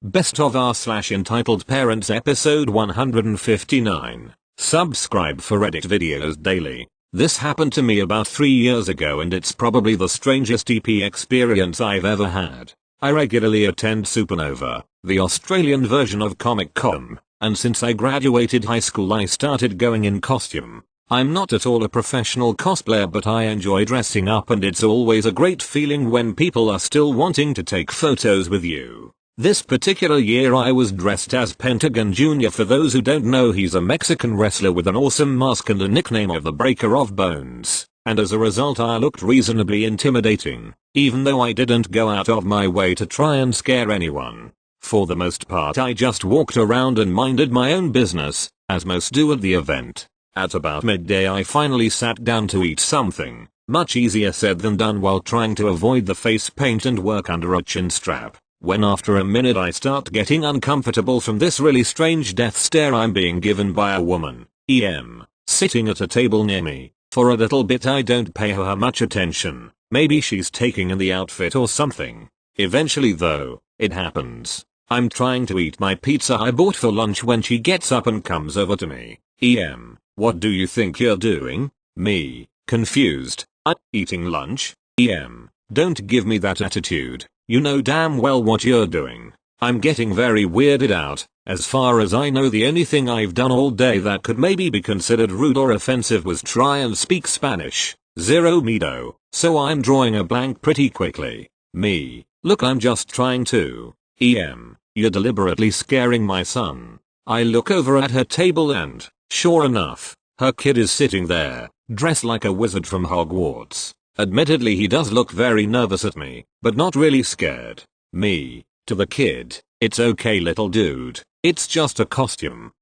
Best of r/entitled parents episode 159. Subscribe for Reddit videos daily. This happened to me about 3 years ago and it's probably the strangest EP experience I've ever had. I regularly attend Supernova, the Australian version of Comic-Con, and since I graduated high school I started going in costume. I'm not at all a professional cosplayer but I enjoy dressing up and it's always a great feeling when people are still wanting to take photos with you. This particular year I was dressed as Pentagon Jr. For those who don't know, he's a Mexican wrestler with an awesome mask and a nickname of the Breaker of Bones, and as a result I looked reasonably intimidating, even though I didn't go out of my way to try and scare anyone. For the most part I just walked around and minded my own business, as most do at the event. At about midday I finally sat down to eat something, much easier said than done while trying to avoid the face paint and work under a chin strap. When after a minute I start getting uncomfortable from this really strange death stare I'm being given by a woman, sitting at a table near me. For a little bit I don't pay her much attention, maybe she's taking in the outfit or something. Eventually though, it happens. I'm trying to eat my pizza I bought for lunch when she gets up and comes over to me. What do you think you're doing? Me, confused. Eating lunch? Don't give me that attitude. You know damn well what you're doing. I'm getting very weirded out. As far as I know the only thing I've done all day that could maybe be considered rude or offensive was try and speak Spanish. Zero miedo. So I'm drawing a blank pretty quickly. Me, look, I'm just trying to. You're deliberately scaring my son. I look over at her table and, sure enough, her kid is sitting there, dressed like a wizard from Hogwarts. Admittedly he does look very nervous at me, but not really scared. Me, to the kid, it's okay little dude, it's just a costume.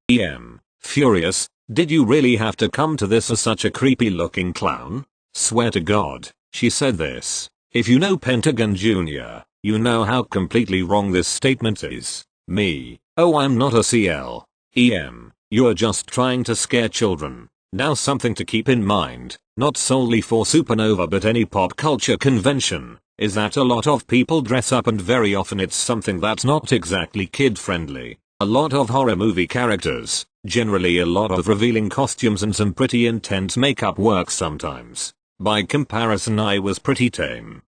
Furious, did you really have to come to this as such a creepy looking clown? Swear to God, she said this. If you know Pentagon Jr., you know how completely wrong this statement is. Me, oh I'm not a CL. You're just trying to scare children. Now something to keep in mind, not solely for Supernova but any pop culture convention, is that a lot of people dress up and very often it's something that's not exactly kid friendly. A lot of horror movie characters, generally a lot of revealing costumes and some pretty intense makeup work sometimes. By comparison I was pretty tame.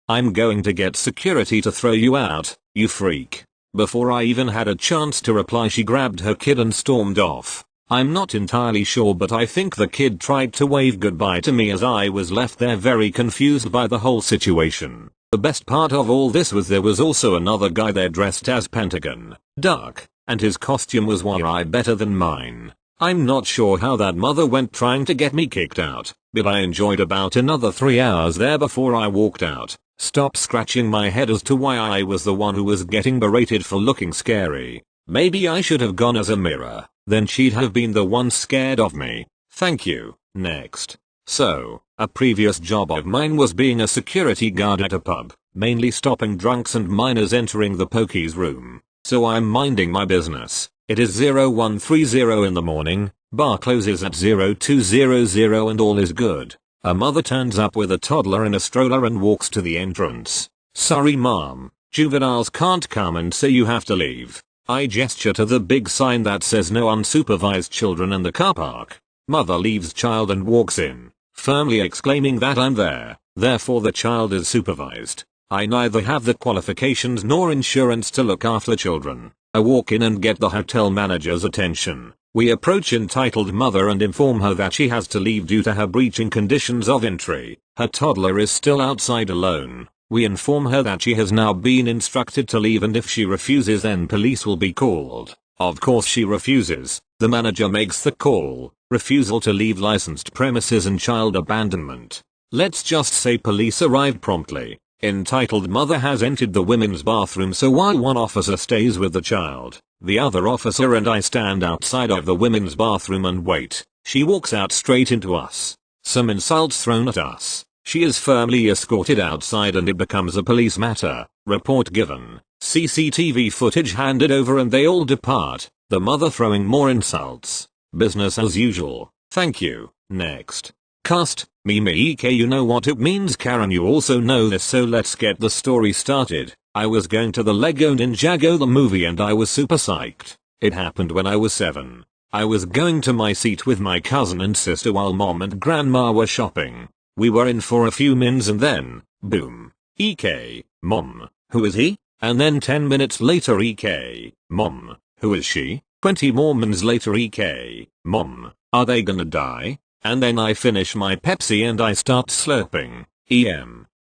I'm going to get security to throw you out, you freak. Before I even had a chance to reply she grabbed her kid and stormed off. I'm not entirely sure but I think the kid tried to wave goodbye to me as I was left there very confused by the whole situation. The best part of all this was there was also another guy there dressed as Pentagon, Duck, and his costume was way better than mine. I'm not sure how that mother went trying to get me kicked out, but I enjoyed about another 3 hours there before I walked out. Stop scratching my head as to why I was the one who was getting berated for looking scary. Maybe I should have gone as a mirror. Then she'd have been the one scared of me. Thank you. Next. So, a previous job of mine was being a security guard at a pub, mainly stopping drunks and minors entering the pokies room. So I'm minding my business. It is 0130 in the morning, bar closes at 0200 and all is good. A mother turns up with a toddler in a stroller and walks to the entrance. Sorry mom, juveniles can't come and so you have to leave. I gesture to the big sign that says no unsupervised children in the car park. Mother leaves child and walks in, firmly exclaiming that I'm there, therefore the child is supervised. I neither have the qualifications nor insurance to look after children. I walk in and get the hotel manager's attention. We approach entitled mother and inform her that she has to leave due to her breaching conditions of entry. Her toddler is still outside alone. We inform her that she has now been instructed to leave and if she refuses then police will be called. Of course she refuses. The manager makes the call. Refusal to leave licensed premises and child abandonment. Let's just say police arrived promptly. Entitled mother has entered the women's bathroom so while one officer stays with the child, the other officer and I stand outside of the women's bathroom and wait. She walks out straight into us. Some insults thrown at us. She is firmly escorted outside and it becomes a police matter. Report given. CCTV footage handed over and they all depart. The mother throwing more insults. Business as usual. Thank you. Next. Cast. Mimi EK, you know what it means Karen, you also know this, so let's get the story started. I was going to the Lego Ninjago the movie and I was super psyched. It happened when I was 7. I was going to my seat with my cousin and sister while mom and grandma were shopping. We were in for a few mins and then, boom. EK, mom, who is he? And then 10 minutes later EK, mom, who is she? 20 more mins later EK, mom, are they gonna die? And then I finish my Pepsi and I start slurping.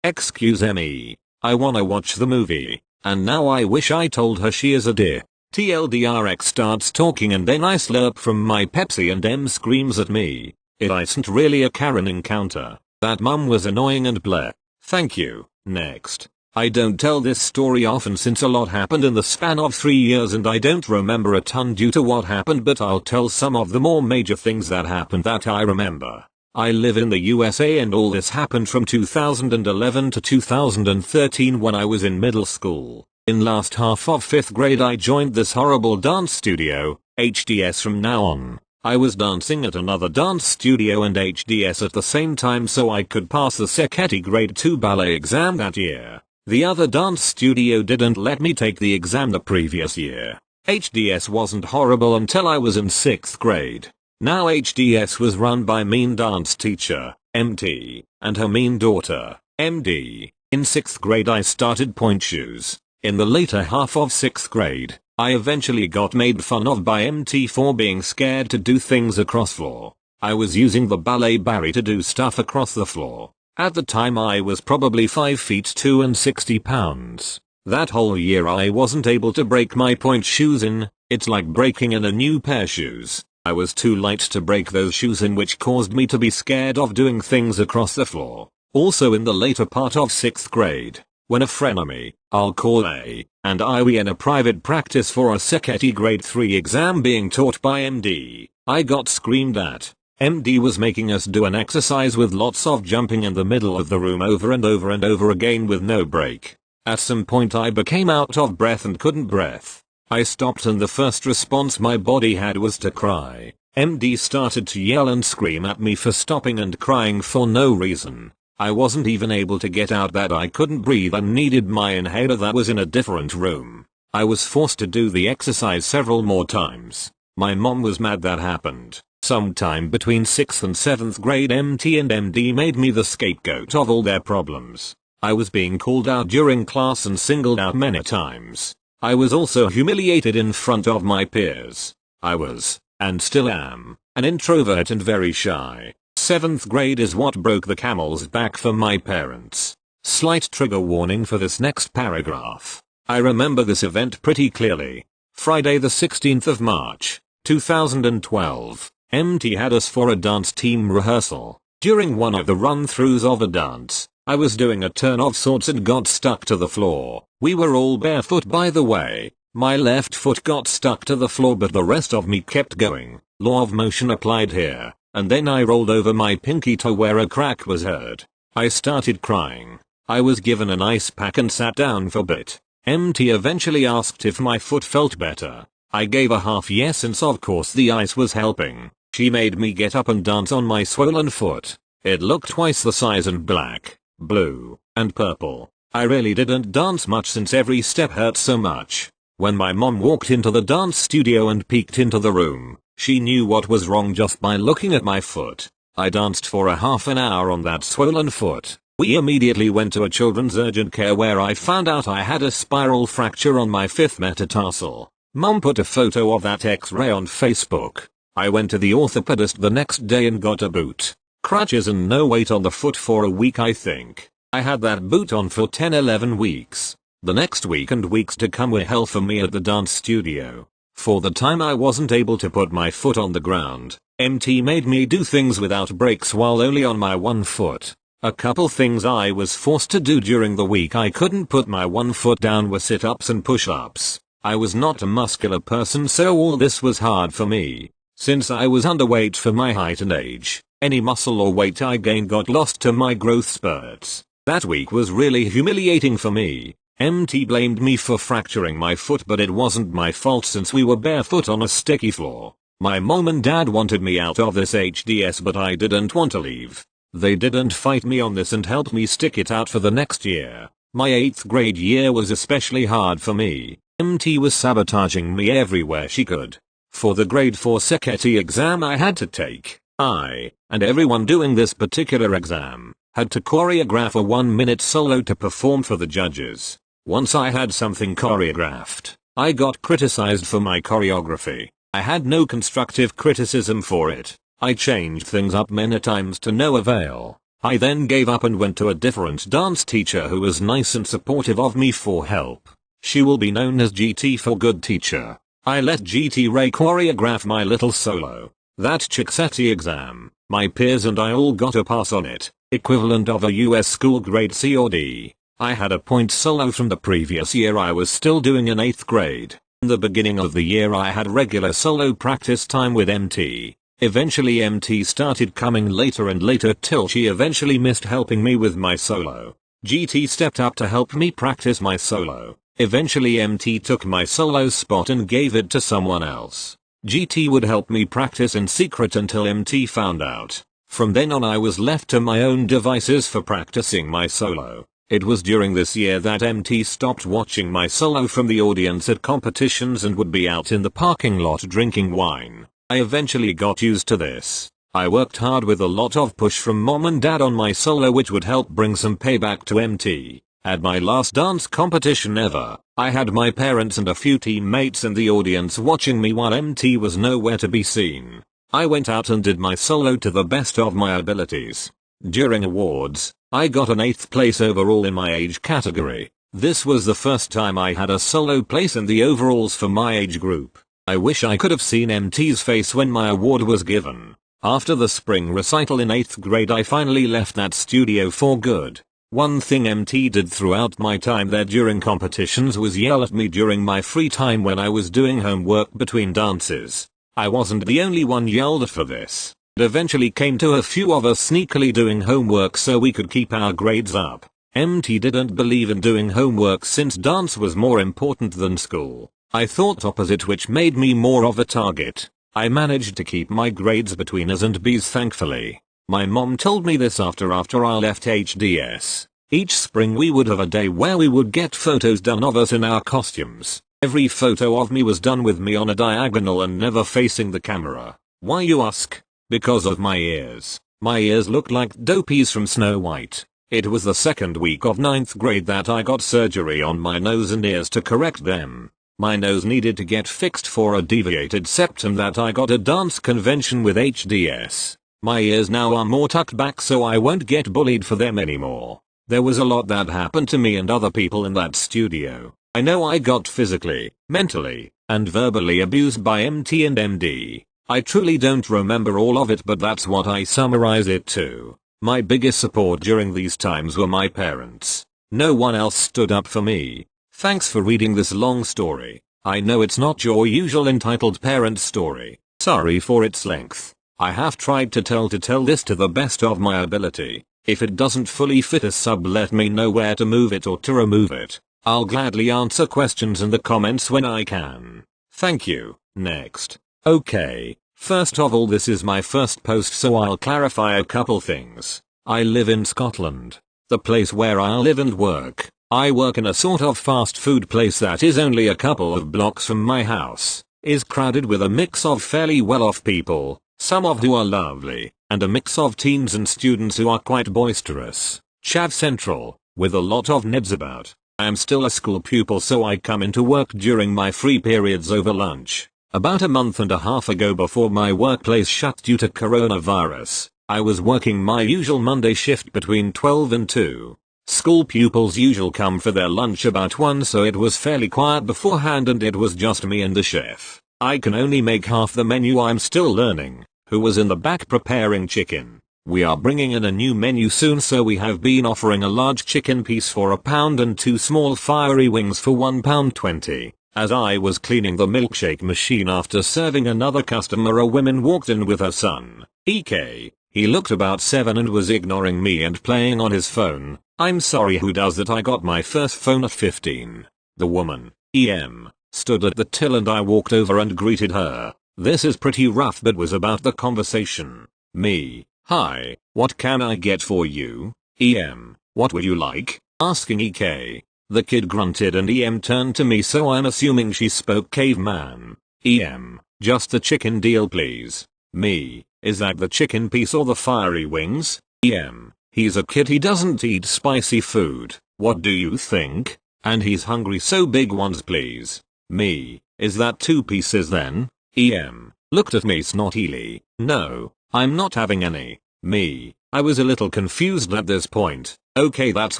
Excuse me. I wanna watch the movie. And now I wish I told her she is a dear. TLDRX starts talking and then I slurp from my Pepsi and M screams at me. It isn't really a Karen encounter. That mum was annoying and bleh. Thank you. Next. I don't tell this story often since a lot happened in the span of 3 years and I don't remember a ton due to what happened, but I'll tell some of the more major things that happened that I remember. I live in the USA and all this happened from 2011 to 2013 when I was in middle school. In last half of 5th grade I joined this horrible dance studio, HDS from now on. I was dancing at another dance studio and HDS at the same time so I could pass the Secchetti grade 2 ballet exam that year. The other dance studio didn't let me take the exam the previous year. HDS wasn't horrible until I was in 6th grade. Now HDS was run by mean dance teacher, MT, and her mean daughter, MD. In 6th grade I started point shoes. In the later half of 6th grade, I eventually got made fun of by MT for being scared to do things across floor. I was using the ballet barre to do stuff across the floor. At the time I was probably 5 feet 2 and 60 pounds. That whole year I wasn't able to break my point shoes in. It's like breaking in a new pair shoes. I was too light to break those shoes in, which caused me to be scared of doing things across the floor. Also in the later part of 6th grade, when a frenemy, I'll call A, and I were in a private practice for a Secchetti grade 3 exam being taught by MD, I got screamed at. MD was making us do an exercise with lots of jumping in the middle of the room over and over and over again with no break. At some point I became out of breath and couldn't breathe. I stopped and the first response my body had was to cry. MD started to yell and scream at me for stopping and crying for no reason. I wasn't even able to get out that I couldn't breathe and needed my inhaler that was in a different room. I was forced to do the exercise several more times. My mom was mad that happened. Sometime between 6th and 7th grade MT and MD made me the scapegoat of all their problems. I was being called out during class and singled out many times. I was also humiliated in front of my peers. I was, and still am, an introvert and very shy. 7th grade is what broke the camel's back for my parents. Slight trigger warning for this next paragraph. I remember this event pretty clearly. Friday the 16th of March, 2012. MT had us for a dance team rehearsal. During one of the run-throughs of a dance, I was doing a turn of sorts and got stuck to the floor. We were all barefoot by the way. My left foot got stuck to the floor but the rest of me kept going. Law of motion applied here. And then I rolled over my pinky toe where a crack was heard. I started crying. I was given an ice pack and sat down for a bit. MT eventually asked if my foot felt better. I gave a half yes since of course the ice was helping. She made me get up and dance on my swollen foot. It looked twice the size and black, blue, and purple. I really didn't dance much since every step hurt so much. When my mom walked into the dance studio and peeked into the room, she knew what was wrong just by looking at my foot. I danced for a half an hour on that swollen foot. We immediately went to a children's urgent care where I found out I had a spiral fracture on my 5th metatarsal. Mom put a photo of that x-ray on Facebook. I went to the orthopedist the next day and got a boot, crutches and no weight on the foot for a week I think. I had that boot on for 10-11 weeks. The next week and weeks to come were hell for me at the dance studio. For the time I wasn't able to put my foot on the ground, MT made me do things without breaks while only on my one foot. A couple things I was forced to do during the week I couldn't put my one foot down were sit-ups and push-ups. I was not a muscular person so all this was hard for me. Since I was underweight for my height and age, any muscle or weight I gained got lost to my growth spurts. That week was really humiliating for me. MT blamed me for fracturing my foot but it wasn't my fault since we were barefoot on a sticky floor. My mom and dad wanted me out of this HDS but I didn't want to leave. They didn't fight me on this and helped me stick it out for the next year. My 8th grade year was especially hard for me. MT was sabotaging me everywhere she could. For the grade 4 security exam I had to take, I, and everyone doing this particular exam, had to choreograph a 1-minute solo to perform for the judges. Once I had something choreographed, I got criticized for my choreography. I had no constructive criticism for it. I changed things up many times to no avail. I then gave up and went to a different dance teacher who was nice and supportive of me for help. She will be known as GT for good teacher. I let GT Ray choreograph my little solo. That CHCSETI exam, my peers and I all got a pass on it, equivalent of a US school grade C or D. I had a point solo from the previous year I was still doing in 8th grade. In the beginning of the year I had regular solo practice time with MT. Eventually MT started coming later and later till she eventually missed helping me with my solo. GT stepped up to help me practice my solo. Eventually MT took my solo spot and gave it to someone else. GT would help me practice in secret until MT found out. From then on I was left to my own devices for practicing my solo. It was during this year that MT stopped watching my solo from the audience at competitions and would be out in the parking lot drinking wine. I eventually got used to this. I worked hard with a lot of push from mom and dad on my solo which would help bring some payback to MT. At my last dance competition ever, I had my parents and a few teammates in the audience watching me while MT was nowhere to be seen. I went out and did my solo to the best of my abilities. During awards, I got an 8th place overall in my age category. This was the first time I had a solo place in the overalls for my age group. I wish I could have seen MT's face when my award was given. After the spring recital in 8th grade I finally left that studio for good. One thing MT did throughout my time there during competitions was yell at me during my free time when I was doing homework between dances. I wasn't the only one yelled at for this. It eventually came to a few of us sneakily doing homework so we could keep our grades up. MT didn't believe in doing homework since dance was more important than school. I thought opposite which made me more of a target. I managed to keep my grades between A's and B's thankfully. My mom told me this after I left HDS. Each spring we would have a day where we would get photos done of us in our costumes. Every photo of me was done with me on a diagonal and never facing the camera. Why you ask? Because of my ears. My ears looked like Dopey's from Snow White. It was the second week of 9th grade that I got surgery on my nose and ears to correct them. My nose needed to get fixed for a deviated septum that I got at dance convention with HDS. My ears now are more tucked back so I won't get bullied for them anymore. There was a lot that happened to me and other people in that studio. I know I got physically, mentally, and verbally abused by MT and MD. I truly don't remember all of it but that's what I summarize it to. My biggest support during these times were my parents. No one else stood up for me. Thanks for reading this long story. I know it's not your usual entitled parent story. Sorry for its length. I have tried to tell this to the best of my ability. If it doesn't fully fit a sub let me know where to move it or to remove it. I'll gladly answer questions in the comments when I can. Thank you. Next. Okay. First of all this is my first post so I'll clarify a couple things. I live in Scotland. The place where I live and work. I work in a sort of fast food place that is only a couple of blocks from my house, is crowded with a mix of fairly well-off people, some of who are lovely, and a mix of teens and students who are quite boisterous. Chav Central, with a lot of Neds about. I am still a school pupil so I come into work during my free periods over lunch. About a month and a half ago before my workplace shut due to coronavirus, I was working my usual Monday shift between 12 and 2. School pupils usually come for their lunch about 1 so it was fairly quiet beforehand and it was just me and the chef. I can only make half the menu I'm still learning, who was in the back preparing chicken. We are bringing in a new menu soon so we have been offering a large chicken piece for £1 and 2 small fiery wings for £1.20. As I was cleaning the milkshake machine after serving another customer a woman walked in with her son, EK. He looked about 7 and was ignoring me and playing on his phone. I'm sorry who does that I got my first phone at 15. The woman, EM, stood at the till and I walked over and greeted her. This is pretty rough but was about the conversation. Me, hi, what can I get for you? EM, what would you like? Asking EK. The kid grunted and EM turned to me, so I'm assuming she spoke caveman. EM. Just the chicken deal please. Me. Is that the chicken piece or the fiery wings? EM. He's a kid, he doesn't eat spicy food. What do you think? And he's hungry, so big ones please. Me. Is that 2 pieces then? EM. Looked at me snottily. No, I'm not having any. Me. I was a little confused at this point. Okay, that's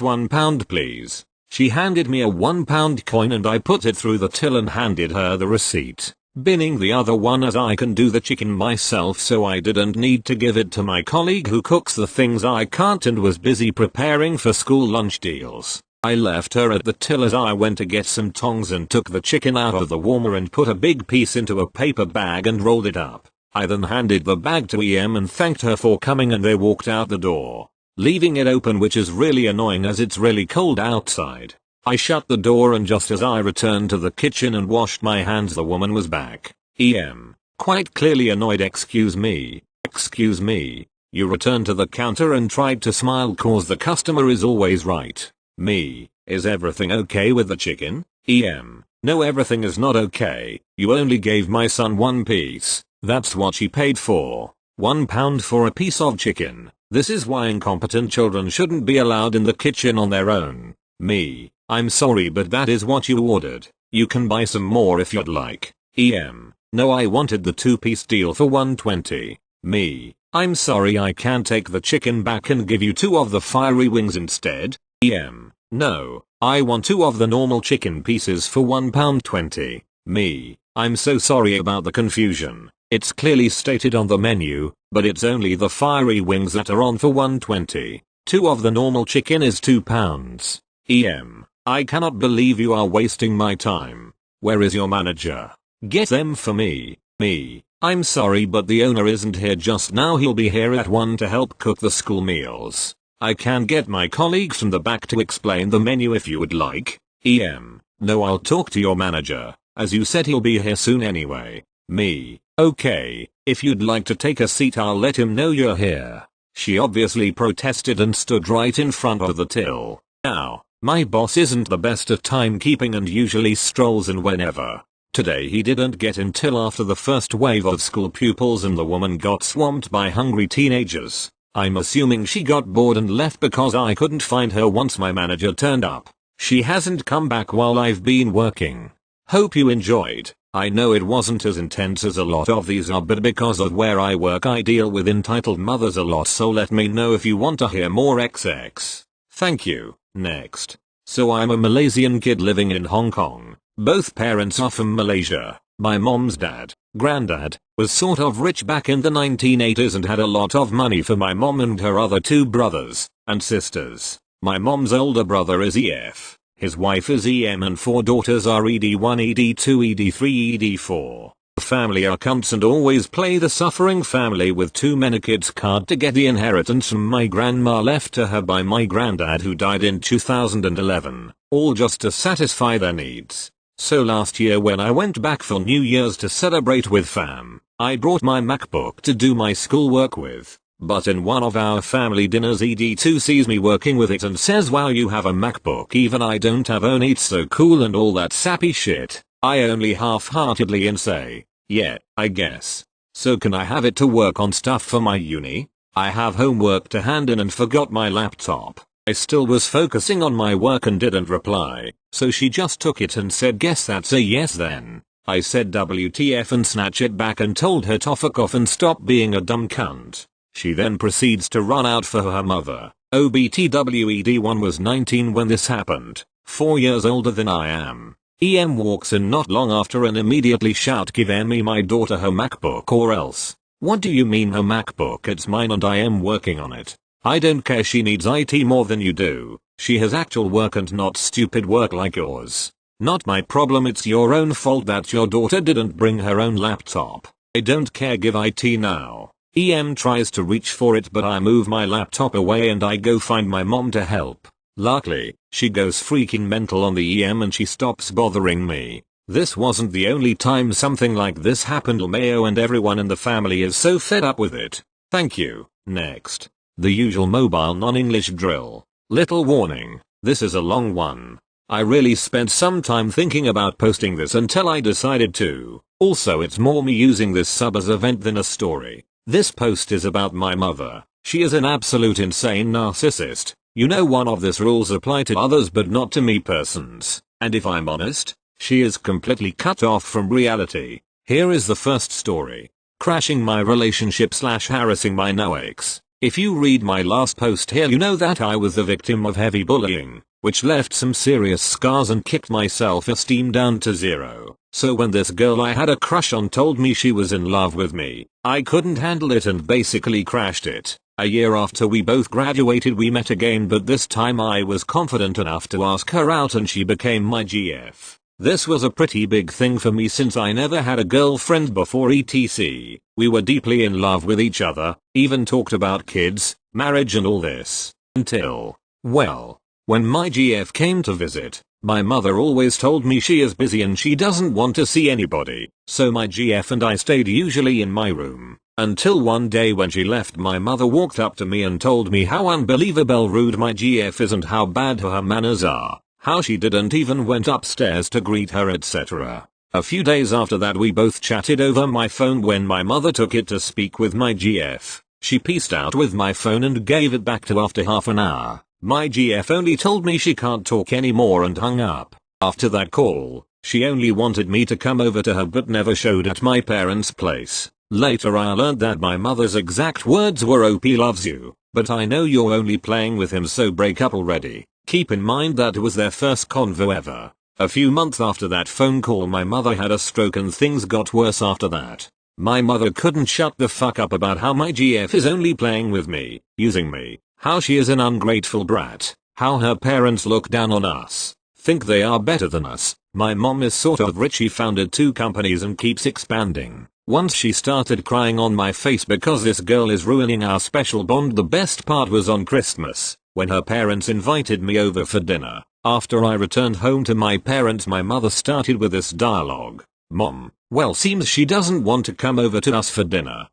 £1 please. She handed me a £1 coin and I put it through the till and handed her the receipt, binning the other one as I can do the chicken myself, so I didn't need to give it to my colleague who cooks the things I can't and was busy preparing for school lunch deals. I left her at the till as I went to get some tongs and took the chicken out of the warmer and put a big piece into a paper bag and rolled it up. I then handed the bag to EM and thanked her for coming, and they walked out the door, leaving it open, which is really annoying as it's really cold outside. I shut the door and just as I returned to the kitchen and washed my hands, the woman was back. EM. Quite clearly annoyed. Excuse me. Excuse me. You returned to the counter and tried to smile cause the customer is always right. Me. Is everything okay with the chicken? EM. No, everything is not okay. You only gave my son 1 piece. That's what she paid for. £1 for a piece of chicken. This is why incompetent children shouldn't be allowed in the kitchen on their own. Me. I'm sorry, but that is what you ordered. You can buy some more if you'd like. EM. No, I wanted the 2-piece deal for $1.20. Me. I'm sorry, I can't take the chicken back and give you 2 of the fiery wings instead. EM. No, I want 2 of the normal chicken pieces for £1.20. Me. I'm so sorry about the confusion. It's clearly stated on the menu, but it's only the fiery wings that are on for $1.20. 2 of the normal chicken is £2. EM. I cannot believe you are wasting my time. Where is your manager? Get them for me. Me. I'm sorry, but the owner isn't here just now. He'll be here at 1 to help cook the school meals. I can get my colleagues from the back to explain the menu if you would like. EM. No, I'll talk to your manager. As you said, he'll be here soon anyway. Me. Okay, if you'd like to take a seat, I'll let him know you're here. She obviously protested and stood right in front of the till. Now, my boss isn't the best at timekeeping and usually strolls in whenever. Today he didn't get in till after the first wave of school pupils and the woman got swamped by hungry teenagers. I'm assuming she got bored and left because I couldn't find her once my manager turned up. She hasn't come back while I've been working. Hope you enjoyed. I know it wasn't as intense as a lot of these are, but because of where I work I deal with entitled mothers a lot, so let me know if you want to hear more XX. Thank you. Next. So I'm a Malaysian kid living in Hong Kong. Both parents are from Malaysia. My mom's dad, granddad, was sort of rich back in the 1980s and had a lot of money for my mom and her other 2 brothers and sisters. My mom's older brother is EF. His wife is EM and 4 daughters are ED1, ED2, ED3, ED4. The family are cunts and always play the suffering family with too many kids card to get the inheritance from my grandma left to her by my granddad who died in 2011, all just to satisfy their needs. So last year when I went back for New Year's to celebrate with fam, I brought my MacBook to do my schoolwork with. But in one of our family dinners ED2 sees me working with it and says, "Wow, you have a MacBook, even I don't have one, it's so cool," and all that sappy shit. I only half-heartedly and say, yeah, I guess. So can I have it to work on stuff for my uni? I have homework to hand in and forgot my laptop. I still was focusing on my work and didn't reply, so she just took it and said, "Guess that's a yes then." I said WTF and snatched it back and told her to fuck off and stop being a dumb cunt. She then proceeds to run out for her mother. OBTWED1 was 19 when this happened, 4 years older than I am. EM walks in not long after and immediately shout, "Give me my daughter her MacBook or else." What do you mean her MacBook? It's mine and I am working on it. I don't care, she needs IT more than you do. She has actual work and not stupid work like yours. Not my problem, it's your own fault that your daughter didn't bring her own laptop. I don't care, give IT now. EM tries to reach for it but I move my laptop away and I go find my mom to help. Luckily, she goes freaking mental on the EM and she stops bothering me. This wasn't the only time something like this happened. Mayo and everyone in the family is so fed up with it. Thank you. Next. The usual mobile non-English drill. Little warning. This is a long one. I really spent some time thinking about posting this until I decided to. Also, it's more me using this sub as a vent than a story. This post is about my mother. She is an absolute insane narcissist. You know, one of these rules apply to others but not to me persons. And if I'm honest, she is completely cut off from reality. Here is the first story. Crashing my relationship / harassing my no ex. If you read my last post here, you know that I was the victim of heavy bullying, which left some serious scars and kicked my self-esteem down to zero. So when this girl I had a crush on told me she was in love with me, I couldn't handle it and basically crashed it. A year after we both graduated, we met again, but this time I was confident enough to ask her out and she became my GF. This was a pretty big thing for me since I never had a girlfriend before etc. We were deeply in love with each other, even talked about kids, marriage and all this. Until, well, when my GF came to visit, my mother always told me she is busy and she doesn't want to see anybody, so my GF and I stayed usually in my room. Until one day when she left, my mother walked up to me and told me how unbelievable rude my GF is and how bad her manners are, how she didn't even went upstairs to greet her, etc. A few days after that we both chatted over my phone. When my mother took it to speak with my GF, she peaced out with my phone and gave it back to after half an hour. My GF only told me she can't talk anymore and hung up. After that call, she only wanted me to come over to her but never showed at my parents' place. Later I learned that my mother's exact words were, "OP loves you, but I know you're only playing with him, so break up already." Keep in mind that was their first convo ever. A few months after that phone call, my mother had a stroke and things got worse after that. My mother couldn't shut the fuck up about how my GF is only playing with me, using me, how she is an ungrateful brat, how her parents look down on us, think they are better than us. My mom is sort of rich, she founded 2 companies and keeps expanding. Once she started crying on my face because this girl is ruining our special bond. The best part was on Christmas, when her parents invited me over for dinner. After I returned home to my parents, my mother started with this dialogue. "Mom, well, seems she doesn't want to come over to us for dinner."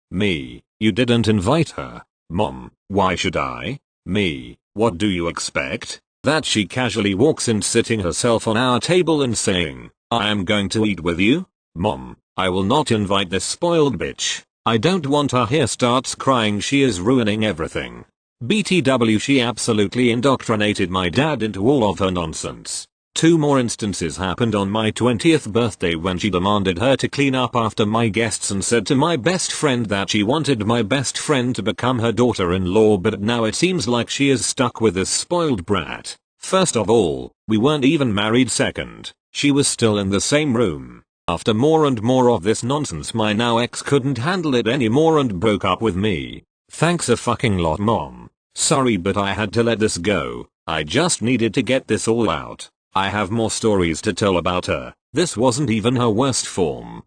Me, "You didn't invite her." Mom, "Why should I?" Me, "What do you expect? That she casually walks in, sitting herself on our table and saying, 'I am going to eat with you'?" Mom, "I will not invite this spoiled bitch. I don't want her here." Starts crying, "She is ruining everything." BTW, she absolutely indoctrinated my dad into all of her nonsense. 2 more instances happened on my 20th birthday when she demanded her to clean up after my guests and said to my best friend that she wanted my best friend to become her daughter-in-law, but now it seems like she is stuck with this spoiled brat. First of all, we weren't even married. Second, she was still in the same room. After more and more of this nonsense, my now ex couldn't handle it anymore and broke up with me. Thanks a fucking lot, Mom. Sorry, but I had to let this go. I just needed to get this all out. I have more stories to tell about her. This wasn't even her worst form.